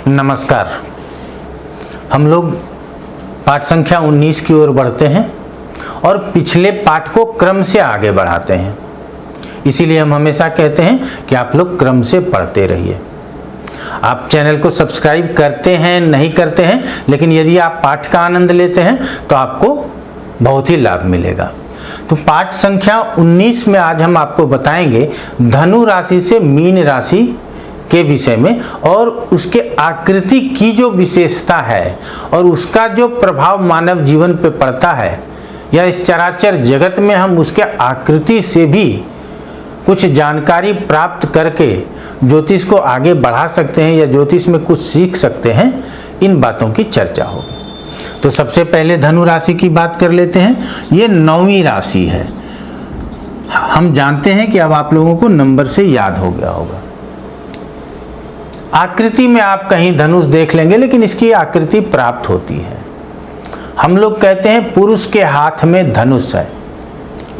नमस्कार। हम लोग पाठ संख्या 19 की ओर बढ़ते हैं और पिछले पाठ को क्रम से आगे बढ़ाते हैं। इसीलिए हम हमेशा कहते हैं कि आप लोग क्रम से पढ़ते रहिए। आप चैनल को सब्सक्राइब करते हैं नहीं करते हैं, लेकिन यदि आप पाठ का आनंद लेते हैं तो आपको बहुत ही लाभ मिलेगा। तो पाठ संख्या 19 में आज हम आपको बताएंगे धनु राशि से मीन राशि के विषय में और उसके आकृति की जो विशेषता है और उसका जो प्रभाव मानव जीवन पे पड़ता है, या इस चराचर जगत में हम उसके आकृति से भी कुछ जानकारी प्राप्त करके ज्योतिष को आगे बढ़ा सकते हैं या ज्योतिष में कुछ सीख सकते हैं, इन बातों की चर्चा होगी। तो सबसे पहले धनु राशि की बात कर लेते हैं। ये 9वीं राशि है। हम जानते हैं कि अब आप लोगों को नंबर से याद हो गया होगा। आकृति में आप कहीं धनुष देख लेंगे, लेकिन इसकी आकृति प्राप्त होती है। हम लोग कहते हैं पुरुष के हाथ में धनुष है।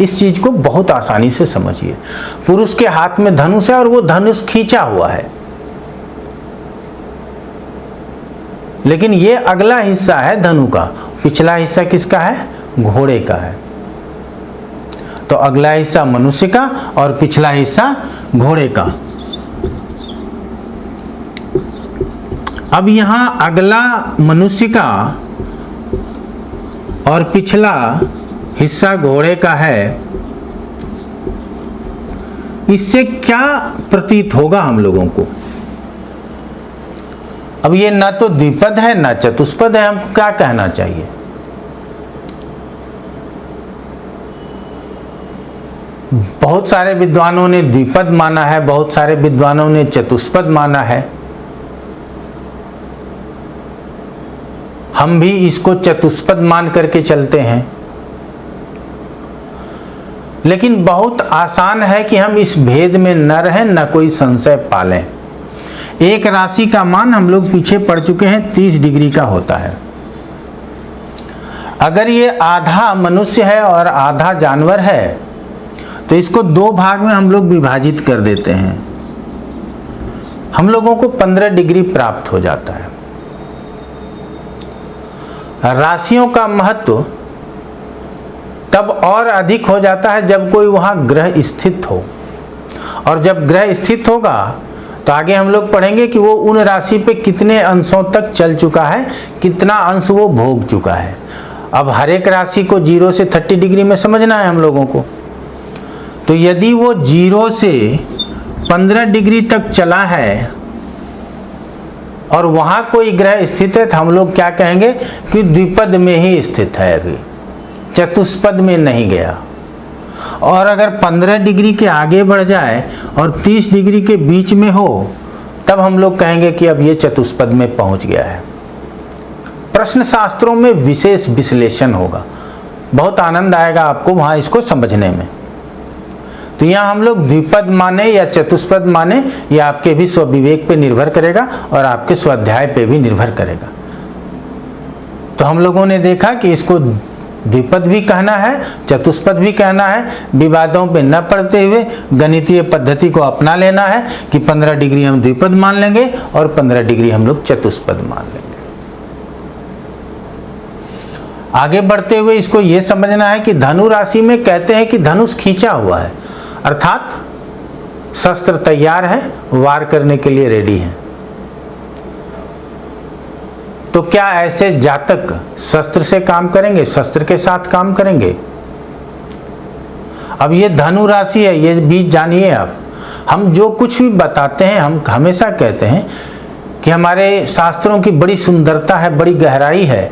इस चीज को बहुत आसानी से समझिए। पुरुष के हाथ में धनुष है और वो धनुष खींचा हुआ है, लेकिन ये अगला हिस्सा है धनु का। पिछला हिस्सा किसका है? घोड़े का है। तो अगला हिस्सा मनुष्य का और पिछला हिस्सा घोड़े का। अब यहां अगला मनुष्य का और पिछला हिस्सा घोड़े का है। इससे क्या प्रतीत होगा हम लोगों को? अब ये ना तो द्विपद है ना चतुष्पद है। हमको क्या कहना चाहिए? बहुत सारे विद्वानों ने द्विपद माना है, बहुत सारे विद्वानों ने चतुष्पद माना है। हम भी इसको चतुष्पद मान करके चलते हैं, लेकिन बहुत आसान है कि हम इस भेद में न रहें, न कोई संशय पालें। एक राशि का मान हम लोग पीछे पढ़ चुके हैं 30 डिग्री का होता है। अगर ये आधा मनुष्य है और आधा जानवर है तो इसको 2 भाग में हम लोग विभाजित कर देते हैं। हम लोगों को 15 डिग्री प्राप्त हो जाता है। राशियों का महत्व तब और अधिक हो जाता है जब कोई वहां ग्रह स्थित हो, और जब ग्रह स्थित होगा तो आगे हम लोग पढ़ेंगे कि वो उन राशि पे कितने अंशों तक चल चुका है, कितना अंश वो भोग चुका है। अब हर एक राशि को 0 से 30 डिग्री में समझना है हम लोगों को। तो यदि वो 0 से 15 डिग्री तक चला है और वहां कोई ग्रह स्थित है तो हम लोग क्या कहेंगे कि द्विपद में ही स्थित है, अभी चतुष्पद में नहीं गया। और अगर 15 डिग्री के आगे बढ़ जाए और 30 डिग्री के बीच में हो, तब हम लोग कहेंगे कि अब ये चतुष्पद में पहुंच गया है। प्रश्न शास्त्रों में विशेष विश्लेषण होगा, बहुत आनंद आएगा आपको वहां इसको समझने में। तो यहाँ हम लोग द्विपद माने या चतुष्पद माने, यह आपके भी स्वविवेक पे निर्भर करेगा और आपके स्वाध्याय पे भी निर्भर करेगा। तो हम लोगों ने देखा कि इसको द्विपद भी कहना है, चतुष्पद भी कहना है। विवादों पे न पड़ते हुए गणितीय पद्धति को अपना लेना है कि 15 डिग्री हम द्विपद मान लेंगे और 15 डिग्री हम लोग चतुष्पद मान लेंगे। आगे बढ़ते हुए इसको यह समझना है कि धनु राशि में कहते हैं कि धनुष खींचा हुआ है, अर्थात शस्त्र तैयार है, वार करने के लिए रेडी है। तो क्या ऐसे जातक शस्त्र से काम करेंगे, शस्त्र के साथ काम करेंगे? अब ये धनु राशि है, ये भी जानिए आप। हम जो कुछ भी बताते हैं, हम हमेशा कहते हैं कि हमारे शास्त्रों की बड़ी सुंदरता है, बड़ी गहराई है।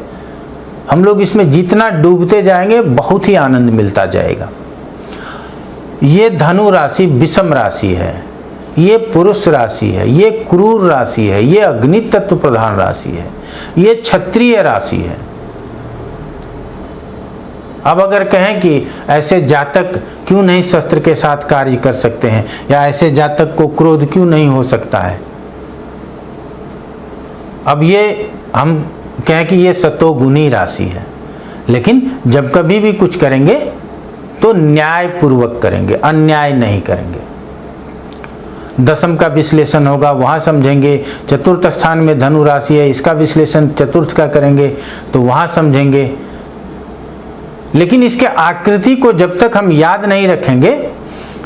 हम लोग इसमें जितना डूबते जाएंगे बहुत ही आनंद मिलता जाएगा। ये धनु राशि विषम राशि है, ये पुरुष राशि है, ये क्रूर राशि है, ये अग्नि तत्व प्रधान राशि है, ये क्षत्रिय राशि है। अब अगर कहें कि ऐसे जातक क्यों नहीं शस्त्र के साथ कार्य कर सकते हैं, या ऐसे जातक को क्रोध क्यों नहीं हो सकता है, अब ये हम कहें कि ये सतोगुणी राशि है। लेकिन जब कभी भी कुछ करेंगे तो न्याय पूर्वक करेंगे, अन्याय नहीं करेंगे। दशम का विश्लेषण होगा वहाँ समझेंगे, चतुर्थ स्थान में धनु राशि है इसका विश्लेषण चतुर्थ का करेंगे तो वहाँ समझेंगे। लेकिन इसके आकृति को जब तक हम याद नहीं रखेंगे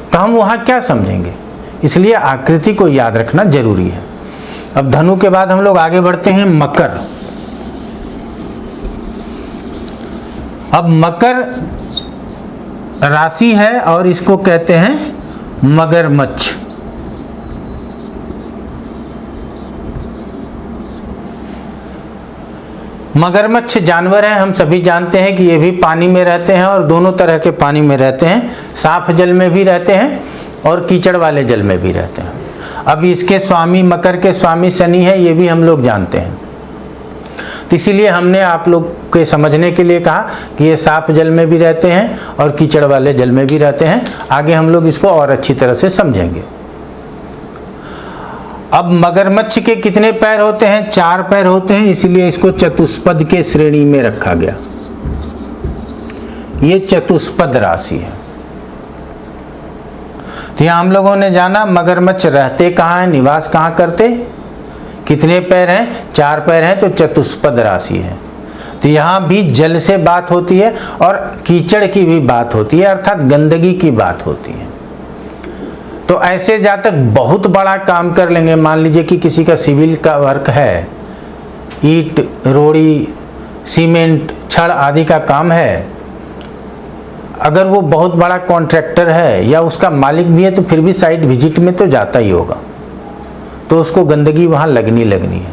तो हम वहाँ क्या समझेंगे, इसलिए आकृति को याद रखना जरूरी है। अब धनु के बाद हम लोग आगे बढ़ते हैं मकर। अब मकर राशि है और इसको कहते हैं मगरमच्छ। मगरमच्छ जानवर हैं, हम सभी जानते हैं कि ये भी पानी में रहते हैं और दोनों तरह के पानी में रहते हैं, साफ जल में भी रहते हैं और कीचड़ वाले जल में भी रहते हैं। अब इसके स्वामी, मकर के स्वामी शनि है, ये भी हम लोग जानते हैं। तो इसीलिए हमने आप लोग के समझने के लिए कहा कि ये साफ जल में भी रहते हैं और कीचड़ वाले जल में भी रहते हैं। आगे हम लोग इसको और अच्छी तरह से समझेंगे। अब मगरमच्छ के कितने पैर होते हैं? 4 पैर होते हैं, इसलिए इसको चतुष्पद के श्रेणी में रखा गया। ये चतुष्पद राशि है। तो यहां हम लोगों ने जाना मगरमच्छ रहते कहाँ हैं, निवास कहाँ करते, कितने पैर हैं? 4 पैर हैं, तो चतुष्पद राशि है। तो यहाँ भी जल से बात होती है और कीचड़ की भी बात होती है, अर्थात गंदगी की बात होती है। तो ऐसे जातक बहुत बड़ा काम कर लेंगे। मान लीजिए कि किसी का सिविल का वर्क है, ईंट, रोड़ी, सीमेंट, छड़ आदि का काम है। अगर वो बहुत बड़ा कॉन्ट्रैक्टर है या उसका मालिक भी है तो फिर भी साइट विजिट में तो जाता ही होगा, तो उसको गंदगी वहाँ लगनी है।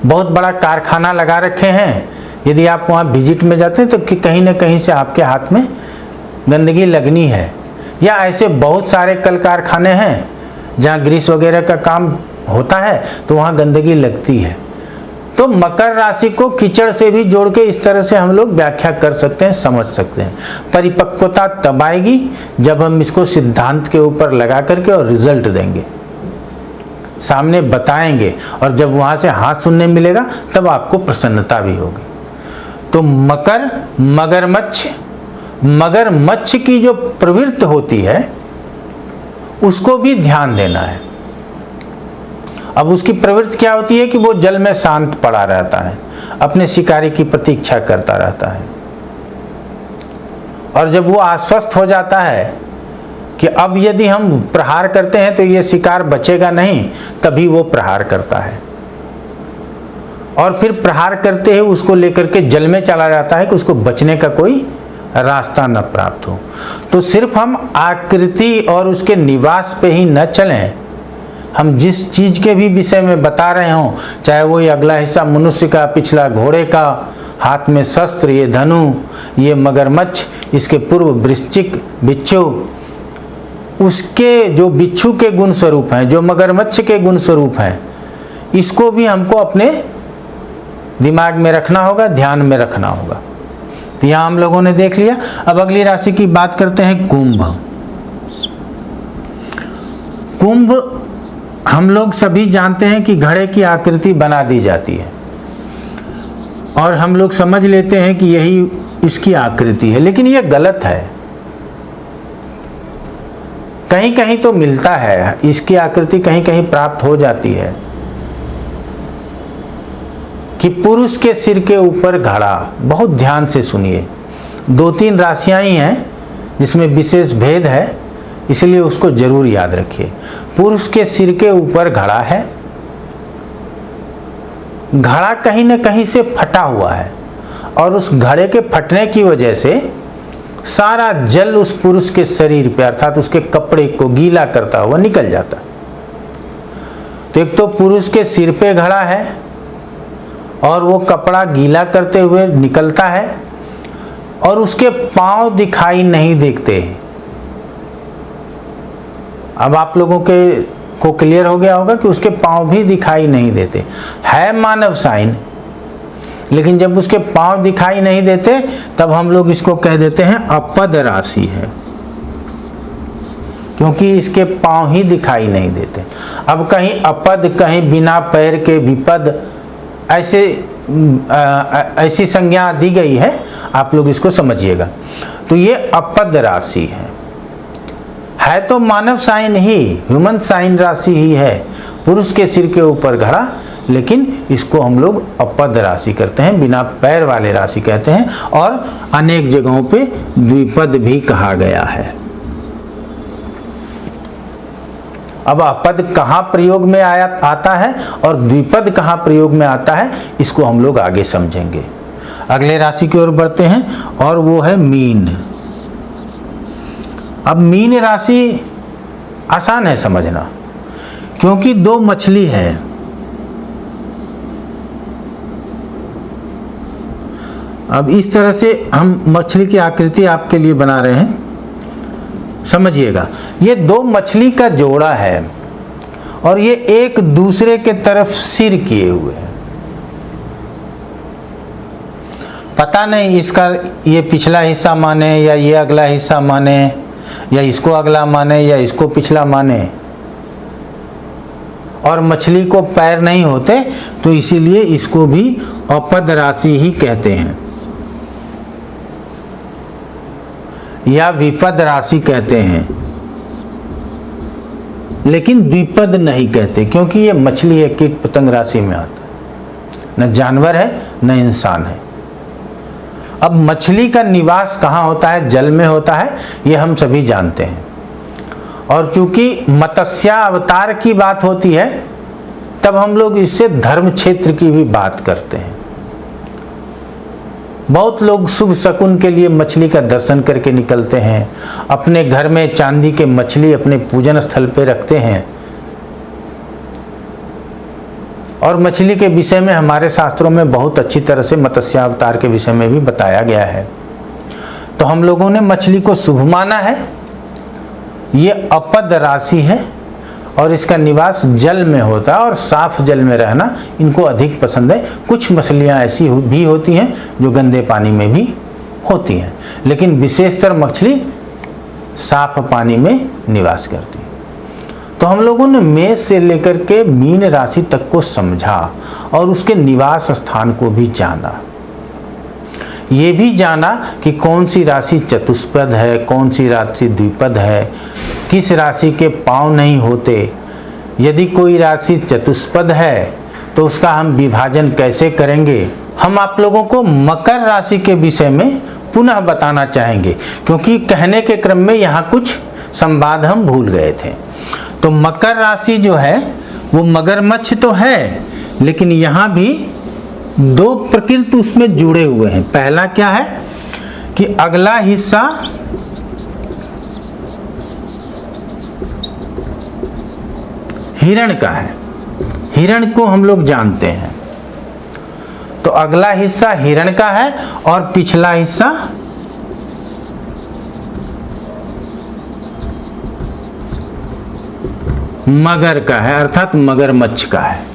बहुत बड़ा कारखाना लगा रखे हैं, यदि आप वहाँ विजिट में जाते हैं तो कहीं ना कहीं से आपके हाथ में गंदगी लगनी है। या ऐसे बहुत सारे कल कारखाने हैं जहाँ ग्रीस वगैरह का काम होता है तो वहाँ गंदगी लगती है। तो मकर राशि को कीचड़ से भी जोड़ के इस तरह से हम लोग व्याख्या कर सकते हैं, समझ सकते हैं। परिपक्वता तब आएगी जब हम इसको सिद्धांत के ऊपर लगा करके और रिजल्ट देंगे, सामने बताएंगे, और जब वहाँ से हाथ सुनने मिलेगा तब आपको प्रसन्नता भी होगी। तो मकर, मगरमच्छ, मगरमच्छ की जो प्रवृत्ति होती है उसको भी ध्यान देना है। अब उसकी प्रवृत्ति क्या होती है कि वो जल में शांत पड़ा रहता है, अपने शिकारी की प्रतीक्षा करता रहता है, और जब वो आश्वस्त हो जाता है कि अब यदि हम प्रहार करते हैं तो ये शिकार बचेगा नहीं, तभी वो प्रहार करता है। और फिर प्रहार करते ही उसको लेकर के जल में चला जाता है कि उसको बचने का कोई रास्ता न प्राप्त हो। तो सिर्फ हम आकृति और उसके निवास पे ही न चलें, हम जिस चीज के भी विषय में बता रहे हों, चाहे वो ये अगला हिस्सा मनुष्य का, पिछला घोड़े का, हाथ में शस्त्र, ये धनु, ये मगरमच्छ, इसके पूर्व वृश्चिक, बिच्छू, उसके जो बिच्छू के गुण स्वरूप हैं, जो मगरमच्छ के गुण स्वरूप हैं, इसको भी हमको अपने दिमाग में रखना होगा, ध्यान में रखना होगा। तो यहाँ हम लोगों ने देख लिया। अब अगली राशि की बात करते हैं कुंभ। कुंभ हम लोग सभी जानते हैं कि घड़े की आकृति बना दी जाती है और हम लोग समझ लेते हैं कि यही इसकी आकृति है, लेकिन यह गलत है। कहीं कहीं तो मिलता है, इसकी आकृति कहीं कहीं प्राप्त हो जाती है कि पुरुष के सिर के ऊपर घड़ा। बहुत ध्यान से सुनिए, 2-3 राशियां ही हैं जिसमें विशेष भेद है, इसलिए उसको जरूर याद रखिए। पुरुष के सिर के ऊपर घड़ा है, घड़ा कहीं न कहीं से फटा हुआ है और उस घड़े के फटने की वजह से सारा जल उस पुरुष के शरीर पे, अर्थात उसके कपड़े को गीला करता हुआ निकल जाता। तो एक तो पुरुष के सिर पे घड़ा है और वो कपड़ा गीला करते हुए निकलता है और उसके पांव दिखाई नहीं देते। अब आप लोगों को क्लियर हो गया होगा कि उसके पांव भी दिखाई नहीं देते। है मानव साइन, लेकिन जब उसके पांव दिखाई नहीं देते तब हम लोग इसको कह देते हैं अपद राशि है, क्योंकि इसके पांव ही दिखाई नहीं देते। अब कहीं अपद, कहीं बिना पैर के विपद, ऐसी संज्ञा दी गई है, आप लोग इसको समझिएगा। तो ये अपद राशि है है तो मानव साइन ही, ह्यूमन साइन राशि ही है, पुरुष के सिर के ऊपर घड़ा, लेकिन इसको हम लोग अपद राशि करते हैं, बिना पैर वाले राशि कहते हैं, और अनेक जगहों पे द्विपद भी कहा गया है। अब अपद कहाँ प्रयोग में आता है और द्विपद कहाँ प्रयोग में आता है, इसको हम लोग आगे समझेंगे। अगले राशि की ओर बढ़ते हैं और वो है मीन। अब मीन राशि आसान है समझना, क्योंकि दो मछली है। अब इस तरह से हम मछली की आकृति आपके लिए बना रहे हैं, समझिएगा। ये दो मछली का जोड़ा है और ये एक दूसरे के तरफ सिर किए हुए हैं। पता नहीं इसका ये पिछला हिस्सा माने या ये अगला हिस्सा माने, या इसको अगला माने या इसको पिछला माने। और मछली को पैर नहीं होते, तो इसीलिए इसको भी अपद राशि ही कहते हैं या विपद राशि कहते हैं, लेकिन द्विपद नहीं कहते, क्योंकि ये मछली है, कीट पतंग राशि में आता है, न जानवर है न इंसान है। अब मछली का निवास कहाँ होता है? जल में होता है, ये हम सभी जानते हैं। और चूंकि मत्स्यावतार की बात होती है, तब हम लोग इससे धर्म क्षेत्र की भी बात करते हैं। बहुत लोग शुभ शकुन के लिए मछली का दर्शन करके निकलते हैं, अपने घर में चांदी के मछली अपने पूजन स्थल पे रखते हैं। और मछली के विषय में हमारे शास्त्रों में बहुत अच्छी तरह से मत्स्यावतार के विषय में भी बताया गया है। तो हम लोगों ने मछली को शुभ माना है। ये अपद राशि है और इसका निवास जल में होता है और साफ जल में रहना इनको अधिक पसंद है। कुछ मछलियां ऐसी भी होती हैं जो गंदे पानी में भी होती हैं, लेकिन विशेषतर मछली साफ पानी में निवास करती है। तो हम लोगों ने मेष से लेकर के मीन राशि तक को समझा और उसके निवास स्थान को भी जाना। ये भी जाना कि कौन सी राशि चतुष्पद है, कौन सी राशि द्विपद है, किस राशि के पांव नहीं होते। यदि कोई राशि चतुष्पद है तो उसका हम विभाजन कैसे करेंगे। हम आप लोगों को मकर राशि के विषय में पुनः बताना चाहेंगे, क्योंकि कहने के क्रम में यहाँ कुछ संवाद हम भूल गए थे। तो मकर राशि जो है वो मगरमच्छ तो है, लेकिन यहाँ भी दो प्रकृति उसमें जुड़े हुए हैं। पहला क्या है कि अगला हिस्सा हिरण का है, हिरण को हम लोग जानते हैं। तो अगला हिस्सा हिरण का है और पिछला हिस्सा मगर का है, अर्थात मगरमच्छ का है।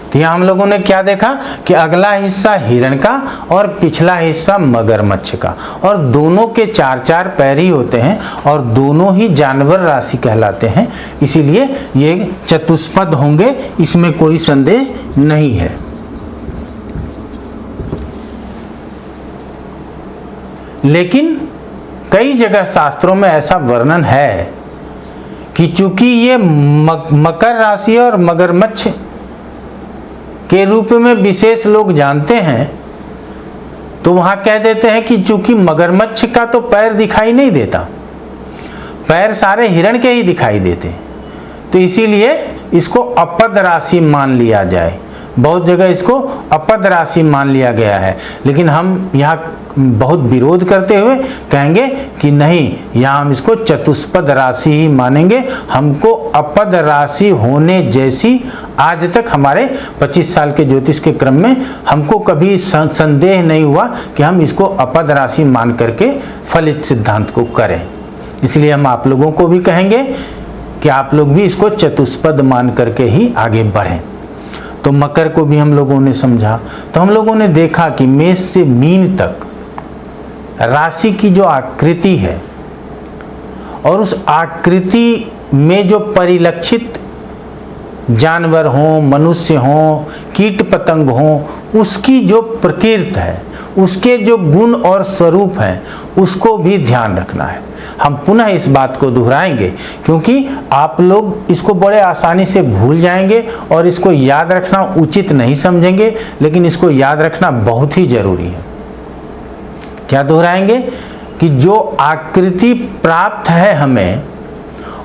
तो यहां हम लोगों ने क्या देखा कि अगला हिस्सा हिरण का और पिछला हिस्सा मगरमच्छ का, और दोनों के चार चार पैर ही होते हैं और दोनों ही जानवर राशि कहलाते हैं, इसीलिए ये चतुष्पद होंगे, इसमें कोई संदेह नहीं है। लेकिन कई जगह शास्त्रों में ऐसा वर्णन है कि चूंकि ये मकर राशि और मगरमच्छ के रूप में विशेष लोग जानते हैं, तो वहां कह देते हैं कि चूंकि मगरमच्छ का तो पैर दिखाई नहीं देता, पैर सारे हिरण के ही दिखाई देते, तो इसीलिए इसको अपद राशि मान लिया जाए। बहुत जगह इसको अपद राशि मान लिया गया है, लेकिन हम यहाँ बहुत विरोध करते हुए कहेंगे कि नहीं, यहाँ हम इसको चतुष्पद राशि ही मानेंगे। हमको अपद राशि होने जैसी आज तक हमारे 25 साल के ज्योतिष के क्रम में हमको कभी संदेह नहीं हुआ कि हम इसको अपद राशि मान करके फलित सिद्धांत को करें। इसलिए हम आप लोगों को भी कहेंगे कि आप लोग भी इसको चतुष्पद मान करके ही आगे बढ़ें। तो मकर को भी हम लोगों ने समझा। तो हम लोगों ने देखा कि मेष से मीन तक राशि की जो आकृति है और उस आकृति में जो परिलक्षित जानवर हों, मनुष्य हों, कीट पतंग हों, उसकी जो प्रकृति है, उसके जो गुण और स्वरूप हैं, उसको भी ध्यान रखना है। हम पुनः इस बात को दोहराएंगे क्योंकि आप लोग इसको बड़े आसानी से भूल जाएंगे और इसको याद रखना उचित नहीं समझेंगे, लेकिन इसको याद रखना बहुत ही जरूरी है। क्या दोहराएंगे कि जो आकृति प्राप्त है हमें,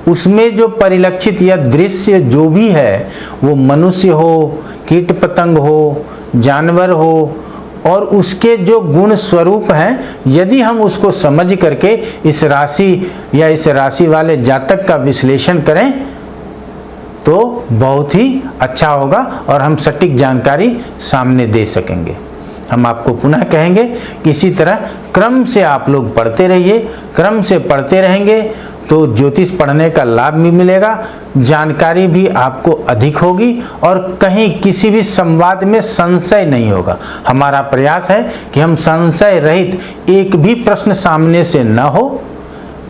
उसमें जो परिलक्षित या दृश्य जो भी है, वो मनुष्य हो, कीट पतंग हो, जानवर हो, और उसके जो गुण स्वरूप हैं, यदि हम उसको समझ करके इस राशि या इस राशि वाले जातक का विश्लेषण करें तो बहुत ही अच्छा होगा और हम सटीक जानकारी सामने दे सकेंगे। हम आपको पुनः कहेंगे कि इसी तरह क्रम से आप लोग पढ़ते रहिए। क्रम से पढ़ते रहेंगे तो ज्योतिष पढ़ने का लाभ भी मिलेगा, जानकारी भी आपको अधिक होगी और कहीं किसी भी संवाद में संशय नहीं होगा। हमारा प्रयास है कि हम संशय रहित एक भी प्रश्न सामने से न हो,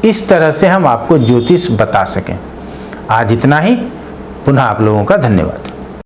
इस तरह से हम आपको ज्योतिष बता सकें। आज इतना ही। पुनः आप लोगों का धन्यवाद।